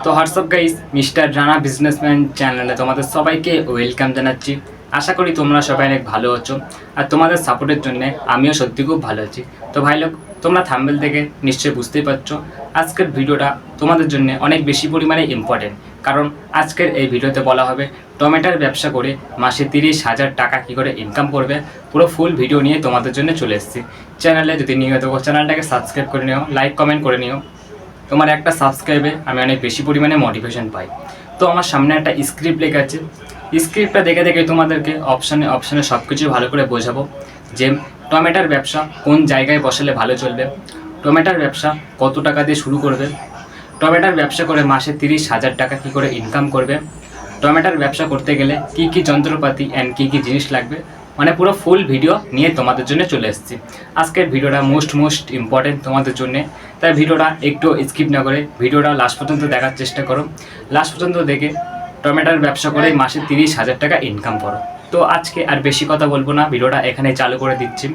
তো WhatsApp guys, mister Rana businessman চ্যানেলে তোমাদের সবাইকে ওয়েলকাম জানাচ্ছি। আশা করি তোমরা সবাই অনেক ভালো আছো, আর তোমাদের সাপোর্টের জন্য আমিও সত্যি খুব ভালো আছি। তো ভাই লোক, তোমরা থাম্বনেল থেকে নিশ্চয়ই বুঝতেই পারছো আজকের ভিডিওটা তোমাদের জন্য অনেক বেশি পরিমাণে ইম্পর্টেন্ট। কারণ আজকের এই ভিডিওতে বলা হবে টমেটোর ব্যবসা করে মাসে 30,000 টাকা কী করে ইনকাম করবে। পুরো ফুল ভিডিও নিয়ে তোমাদের জন্য চলে এসেছি। চ্যানেলে যদি নিয়মিত চ্যানেলটাকে সাবস্ক্রাইব করে নিও, লাইক কমেন্ট করে নিও। তোমার একটা সাবস্ক্রাইবে আমি অনেক বেশি পরিমাণে মোটিভেশন পাই। তো আমার সামনে একটা স্ক্রিপ্ট লেখা আছে, স্ক্রিপ্টটা দেখে দেখে তোমাদেরকে অপশানে সব কিছু ভালো করে বোঝাবো যে টমেটোর ব্যবসা কোন জায়গায় বসালে ভালো চলবে, টমেটোর ব্যবসা কত টাকা দিয়ে শুরু করবে, টমেটোর ব্যবসা করে মাসে 30,000 টাকা কী করে ইনকাম করবে, টমেটোর ব্যবসা করতে গেলে কী কী যন্ত্রপাতি অ্যান্ড কী কী জিনিস লাগবে, মানে পুরো ফুল ভিডিও নিয়ে তোমাদের জন্য চলে এসেছি। আজকের ভিডিওটা মোস্ট ইম্পর্টেন্ট তোমাদের জন্য, তাই ভিডিওটা একটু স্কিপ না করে ভিডিওটা লাস্ট পর্যন্ত দেখার চেষ্টা করো। লাস্ট পর্যন্ত দেখে টমেটোর ব্যবসা করে মাসে 30,000 টাকা ইনকাম করো। তো আজকে আর বেশি কথা বলবো না, ভিডিওটা এখানে চালু করে দিচ্ছি।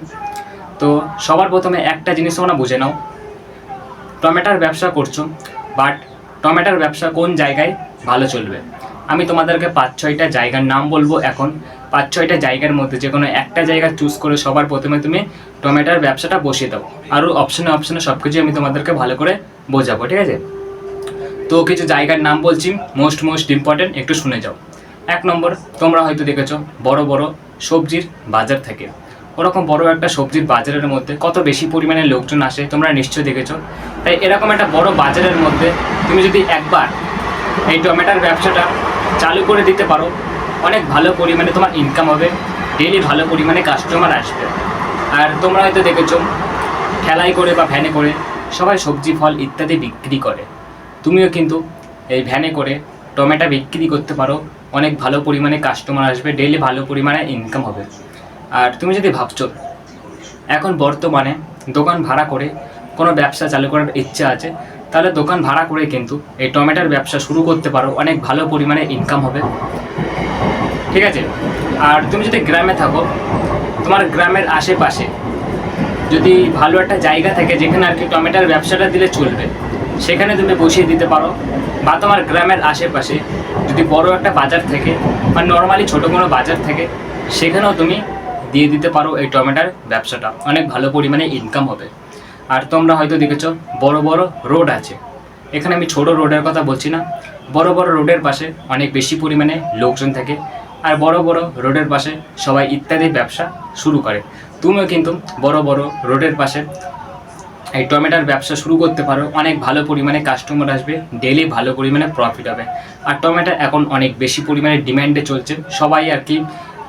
তো সবার প্রথমে একটা জিনিস তোমরা বুঝে নাও, টমেটোর ব্যবসা করছো, বাট টমেটোর ব্যবসা কোন জায়গায় ভালো চলবে। আমি তোমাদেরকে 5-6টা জায়গার নাম বলবো। এখন 5-6টা জায়গার মধ্যে যে কোনো একটা জায়গা চুজ করে সবার প্রথমে তুমি টমেটোর ব্যবসাটা বসিয়ে দাও। আরও অপশানে সব কিছু আমি তোমাদেরকে ভালো করে বোঝাবো, ঠিক আছে? তো কিছু জায়গার নাম বলছি, মোস্ট ইম্পর্টেন্ট, একটু শুনে যাও। 1 নম্বর, তোমরা হয়তো দেখেছো বড় বড় সবজির বাজার থাকে। ওরকম বড় একটা সবজির বাজারের মধ্যে কত বেশি পরিমাণে লোকজন আসে তোমরা নিশ্চয়ই দেখেছো। তাই এরকম একটা বড় বাজারের মধ্যে তুমি যদি একবার এই টমেটোর ব্যবসাটা চালু করে দিতে পারো, অনেক ভালো পরিমাণে তোমার ইনকাম হবে, ডেইলি ভালো পরিমাণে কাস্টমার আসবে। আর তোমরা হয়তো দেখেছো ঠেলাই করে বা ভ্যানে করে সবাই সবজি ফল ইত্যাদি বিক্রি করে। তুমিও কিন্তু এই ভ্যানে করে টমেটো বিক্রি করতে পারো, অনেক ভালো পরিমাণে কাস্টমার আসবে, ডেইলি ভালো পরিমাণে ইনকাম হবে। আর তুমি যদি ভাবছো এখন বর্তমানে দোকান ভাড়া করে কোনো ব্যবসা চালু করার ইচ্ছা আছে, তাহলে দোকান ভাড়া করে কিন্তু এই টমেটোর ব্যবসা শুরু করতে পারো, অনেক ভালো পরিমাণে ইনকাম হবে, ঠিক আছে? আর তুমি যদি গ্রামে থাকো, তোমার গ্রামের আশেপাশে যদি ভালো একটা জায়গা থাকে যেখানে আর কি টমেটোর ব্যবসাটা দিলে চলবে, সেখানে তুমি বসিয়ে দিতে পারো। বা তোমার গ্রামের আশেপাশে যদি বড় একটা বাজার থাকে বা নর্মালি ছোটো কোনো বাজার থাকে, সেখানেও তুমি দিয়ে দিতে পারো এই টমেটোর ব্যবসাটা, অনেক ভালো পরিমাণে ইনকাম হবে। আর তোমরা হয়তো দেখেছো বড় বড় রোড আছে, এখানে আমি ছোট রোডের কথা বলছি না, বড় বড় রোডের পাশে অনেক বেশি পরিমাণে লোকজন থাকে, আর বড় বড় রোডের পাশে সবাই ইত্যাদি ব্যবসা শুরু করে। তুমিও কিন্তু বড় বড় রোডের পাশে এই টমেটোর ব্যবসা শুরু করতে পারো, অনেক ভালো পরিমাণে কাস্টমার আসবে, ডেইলি ভালো পরিমাণে প্রফিট হবে। আর টমেটো এখন অনেক বেশি পরিমাণে ডিম্যান্ডে চলছে, সবাই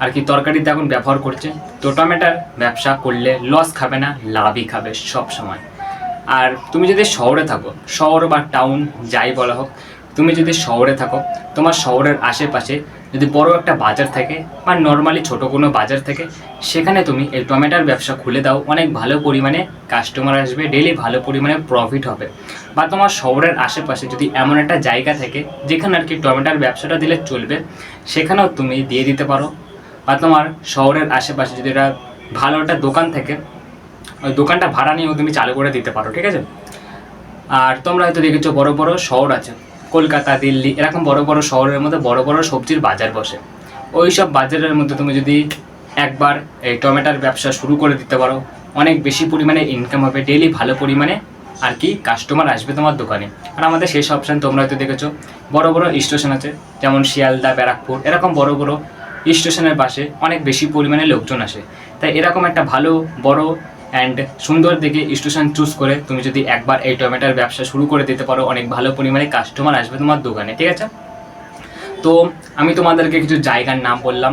আর কি তরকারিতে এখন ব্যবহার করছে। তো টমেটোর ব্যবসা করলে লস খাবে না, লাভই খাবে সব সময়। আর তুমি যদি শহরে থাকো, শহর বা টাউন যাই বলা হোক, তুমি যদি শহরে থাকো, তোমার শহরের আশেপাশে যদি বড় একটা বাজার থাকে বা নর্মালি ছোটো কোনো বাজার থাকে, সেখানে তুমি এই টমেটোর ব্যবসা খুলে দাও, অনেক ভালো পরিমাণে কাস্টমার আসবে, ডেইলি ভালো পরিমাণে প্রফিট হবে। বা তোমার শহরের আশেপাশে যদি এমন একটা জায়গা থাকে যেখানে আর কি টমেটোর ব্যবসাটা দিলে চলবে, সেখানেও তুমি দিয়ে দিতে পারো। বা তোমার শহরের আশেপাশে যদি একটা ভালো একটা দোকান থাকে, ওই দোকানটা ভাড়া নিয়েও তুমি চালু করে দিতে পারো, ঠিক আছে? আর তোমরা হয়তো দেখেছো বড় বড় শহর আছে, কলকাতা, দিল্লি, এরকম বড় বড় শহরের মধ্যে বড় বড় সবজির বাজার বসে। ওই সব বাজারের মধ্যে তুমি যদি একবার এই টমেটোর ব্যবসা শুরু করে দিতে পারো, অনেক বেশি পরিমাণে ইনকাম হবে, ডেইলি ভালো পরিমাণে আর কি কাস্টমার আসবে তোমার দোকানে। আর আমাদের শেষ অপশান তোমরা হয়তো দেখেছো বড় বড় স্টেশন আছে, যেমন শিয়ালদা, ব্যারাকপুর, এরকম বড় বড় স্টেশনের পাশে অনেক বেশি পরিমাণে লোকজন আসে। তাই এরকম একটা ভালো বড় অ্যান্ড সুন্দর দেখে স্টেশন চুজ করে তুমি যদি একবার এই টমেটোর ব্যবসা শুরু করে দিতে পারো, অনেক ভালো পরিমাণে কাস্টমার আসবে তোমার দোকানে, ঠিক আছে? তো আমি তোমাদেরকে কিছু জায়গার নাম বললাম,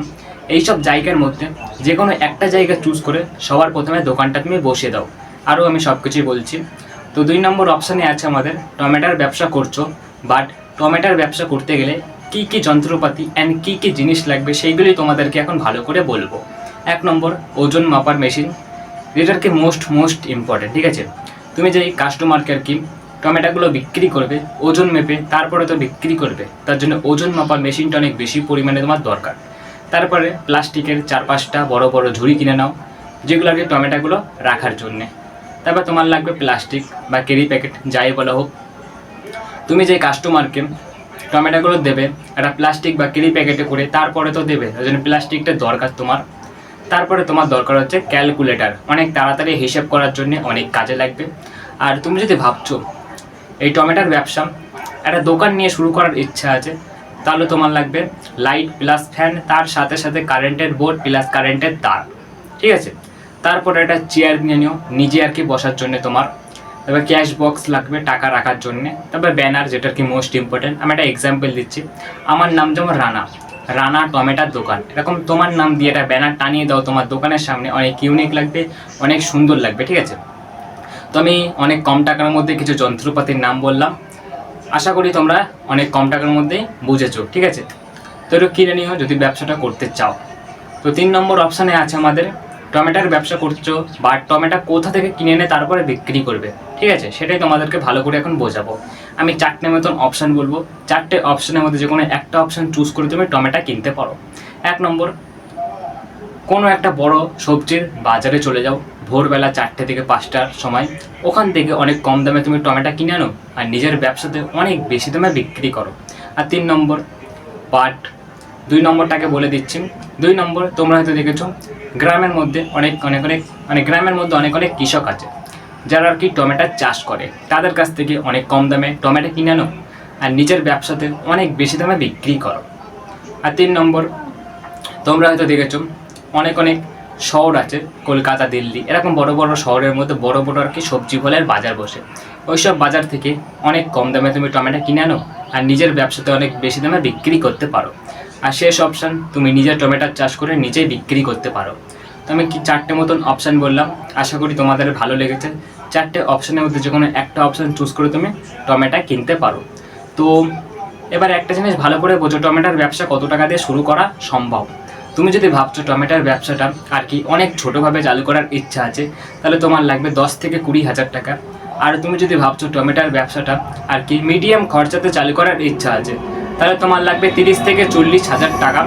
এইসব জায়গার মধ্যে যে কোনো একটা জায়গা চুজ করে সবার প্রথমে দোকানটা তুমি বসিয়ে দাও। আরও আমি সব কিছুই বলছি। তো 2 নম্বর অপশানে আছে আমাদের টমেটোর ব্যবসা করছো, বাট টমেটোর ব্যবসা করতে গেলে কী কী যন্ত্রপাতি অ্যান্ড কী কী জিনিস লাগবে সেইগুলি তোমাদেরকে এখন ভালো করে বলবো। 1 নম্বর, ওজন মাপার মেশিন, যেটাকে মোস্ট ইম্পর্টেন্ট, ঠিক আছে? তুমি যেই কাস্টমারকে আর কি টমেটোগুলো বিক্রি করবে, ওজন মেপে তারপরে তো বিক্রি করবে, তার জন্য ওজন মাপার মেশিনটা অনেক বেশি পরিমাণে তোমার দরকার। তারপরে প্লাস্টিকের 4-5টা বড় বড় ঝুড়ি কিনে নাও, যেগুলো আর কি টমেটোগুলো রাখার জন্যে। তারপর তোমার লাগবে প্লাস্টিক বা ক্যারি প্যাকেট যাই বলা হোক। তুমি যে কাস্টমারকে টমেটোগুলো দেবে একটা প্লাস্টিক বা কেরি প্যাকেটে করে, তারপরে তো দেবে, ওই জন্য প্লাস্টিকটা দরকার তোমার। তারপরে তোমার দরকার হচ্ছে ক্যালকুলেটর, অনেক তাড়াতাড়ি হিসেব করার জন্য অনেক কাজে লাগবে। আর তুমি যদি ভাবছো এই টমেটোর ব্যবসা একটা দোকান নিয়ে শুরু করার ইচ্ছা আছে, তাহলে তোমার লাগবে লাইট প্লাস ফ্যান, তার সাথে সাথে কারেন্টের বোর্ড প্লাস কারেন্টের তার, ঠিক আছে। তারপরে একটা চেয়ার নিয়ে নিও নিজে আর কি বসার জন্য তোমার। তারপর ক্যাশ বক্স লাগবে টাকা রাখার জন্যে। তারপর ব্যানার, যেটা কি মোস্ট ইম্পর্টেন্ট। আমি একটা এক্সাম্পল দিচ্ছি, আমার নাম যেমন রানা, রানা টমেটোর দোকান, এরকম তোমার নাম দিয়ে একটা ব্যানার টানিয়ে দাও তোমার দোকানের সামনে, অনেক ইউনিক লাগবে, অনেক সুন্দর লাগবে, ঠিক আছে। তো আমি অনেক কম টাকার মধ্যে কিছু যন্ত্রপাতির নাম বললাম, আশা করি তোমরা অনেক কম টাকার মধ্যেই বুঝেছো, ঠিক আছে। তো একটু কিনে নিও যদি ব্যবসাটা করতে চাও। তো 3 নম্বর অপশানে আছে আমাদের টমেটোর ব্যবসা করছো, বা টমেটো কোথা থেকে কিনে এনে তারপরে বিক্রি করবে, ঠিক আছে, সেটাই তোমাদেরকে ভালো করে এখন বোঝাবো। আমি 4টে মতন অপশান বলবো, 4টে অপশানের মধ্যে যে কোনো একটা অপশান চুজ করে তুমি টমেটো কিনতে পারো। 1 নম্বর, কোনো একটা বড় সবজির বাজারে চলে যাও ভোরবেলা 4টে থেকে 5টার সময়, ওখান থেকে অনেক কম দামে তুমি টমেটো কিনে আনো আর নিজের ব্যবসাতে অনেক বেশি দামে বিক্রি করো। আর 3 নম্বর পার্ট, 2 নম্বরটাকে বলে দিচ্ছি। 2 নম্বর, তোমরা হয়তো দেখেছো গ্রামের মধ্যে অনেক গ্রামের মধ্যে অনেক কৃষক আছে যারা আর কি টমেটোর চাষ করে, তাদের কাছ থেকে অনেক কম দামে টমেটো কিনে আনো আর নিজের ব্যবসাতে অনেক বেশি দামে বিক্রি করো। আর 3 নম্বর, তোমরা হয়তো দেখেছো অনেক শহর আছে, কলকাতা, দিল্লি, এরকম বড় বড় শহরের মধ্যে বড় বড় আর কি সবজি ফলের বাজার বসে। ওইসব বাজার থেকে অনেক কম দামে তুমি টমেটো কিনে আনো আর নিজের ব্যবসাতে অনেক বেশি দামে বিক্রি করতে পারো। আর শেষ অপশান, তুমি নিজের টমেটোর চাষ করে নিজেই বিক্রি করতে পারো। তো আমি কি 4টে মতন অপশান বললাম, আশা করি তোমাদের ভালো লেগেছে। 4টে অপশানের মধ্যে যে কোনো একটা অপশান চুজ করে তুমি টমেটো কিনতে পারো। তো এবার একটা জিনিস ভালো করে বোঝো, টমেটোর ব্যবসা কত টাকা দিয়ে শুরু করা সম্ভব। তুমি যদি ভাবছো টমেটোর ব্যবসাটা আর কি অনেক ছোটোভাবে চালু করার ইচ্ছা আছে, তাহলে তোমার লাগবে 10 থেকে 20,000 টাকা। আর তুমি যদি ভাবছো টমেটোর ব্যবসাটা আর কি মিডিয়াম খরচাতে চালু করার ইচ্ছা আছে, তাহলে তোমার লাগবে 30 থেকে 40,000 টাকা।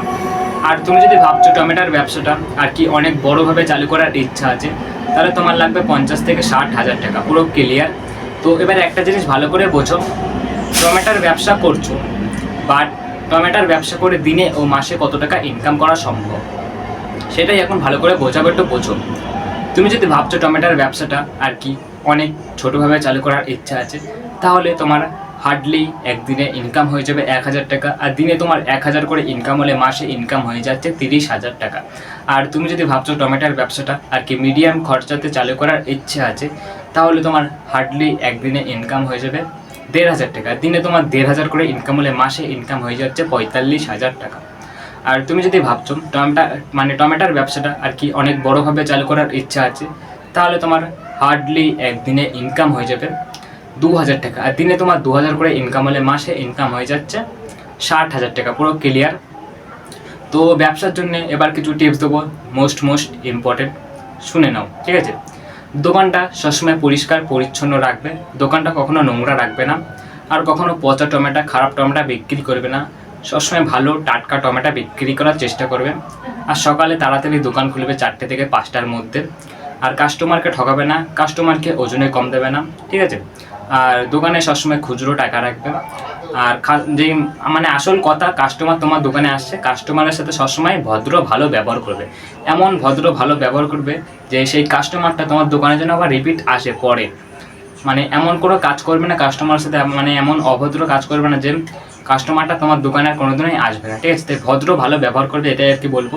আর তুমি যদি ভাবছো টমেটোর ব্যবসাটা আর কি অনেক বড়োভাবে চালু করার ইচ্ছা আছে, তাহলে তোমার লাগবে 50 থেকে 60,000 টাকা, পুরো ক্লিয়ার। তো এবার একটা জিনিস ভালো করে বোঝো, টমেটোর ব্যবসা করছো, বাট টমেটোর ব্যবসা করে দিনে ও মাসে কত টাকা ইনকাম করা সম্ভব, সেটাই এখন ভালো করে বোঝাবো, একটু বোঝো। তুমি যদি ভাবছো টমেটোর ব্যবসাটা আর কি অনেক ছোটোভাবে চালু করার ইচ্ছা আছে, তাহলে তোমার হার্ডলি একদিনে ইনকাম হয়ে যাবে 1,000 টাকা। আর দিনে তোমার 1,000 করে ইনকাম হলে মাসে ইনকাম হয়ে যাচ্ছে 30,000 টাকা। আর তুমি যদি ভাবছো টমেটোর ব্যবসাটা আর কি মিডিয়াম খরচাতে চালু করার ইচ্ছে আছে, তাহলে তোমার হার্ডলি একদিনে ইনকাম হয়ে যাবে 1,500 টাকা। দিনে তোমার 1,500 করে ইনকাম হলে মাসে ইনকাম হয়ে যাচ্ছে 45,000 টাকা। আর তুমি যদি ভাবছো টমেটোর ব্যবসাটা আর কি অনেক বড়োভাবে চালু করার ইচ্ছা আছে, তাহলে তোমার হার্ডলি একদিনে ইনকাম হয়ে যাবে 2,000 টাকা। আর দিনে তোমার 2,000 করে ইনকাম হলে মাসে ইনকাম হয়ে যাচ্ছে 60,000 টাকা, পুরো ক্লিয়ার। তো ব্যবসার জন্য এবার কিছু টিপস দেবো, মোস্ট ইম্পর্টেন্ট, শুনে নাও, ঠিক আছে। দোকানটা সবসময় পরিষ্কার পরিচ্ছন্ন রাখবে, দোকানটা কখনো নোংরা রাখবে না, আর কখনো পচা টমেটো খারাপ টমেটো বিক্রি করবে না, সবসময় ভালো টাটকা টমেটো বিক্রি করার চেষ্টা করবে। আর সকালে তাড়াতাড়ি দোকান খুলবে 4টে থেকে 5টার মধ্যে। আর কাস্টমারকে ঠকাবে না, কাস্টমারকে ওজনে কম দেবে না, ঠিক আছে। আর দোকানে সবসময় খুচরো টাকা রাখবে। আর যে আসল কথা, কাস্টমার তোমার দোকানে আসছে, কাস্টমারের সাথে সবসময় ভদ্র ভালো ব্যবহার করবে, এমন ভদ্র ভালো ব্যবহার করবে যে সেই কাস্টমারটা তোমার দোকানের জন্য আবার রিপিট আসে পরে। এমন কোনো কাজ করবে না কাস্টমারের সাথে, এমন অভদ্র কাজ করবে না যে কাস্টমারটা তোমার দোকানে আর কোনোদিনই আসবে না, ঠিক আছে। তাই ভদ্র ভালো ব্যবহার করবে, এটাই আর কি বলবো।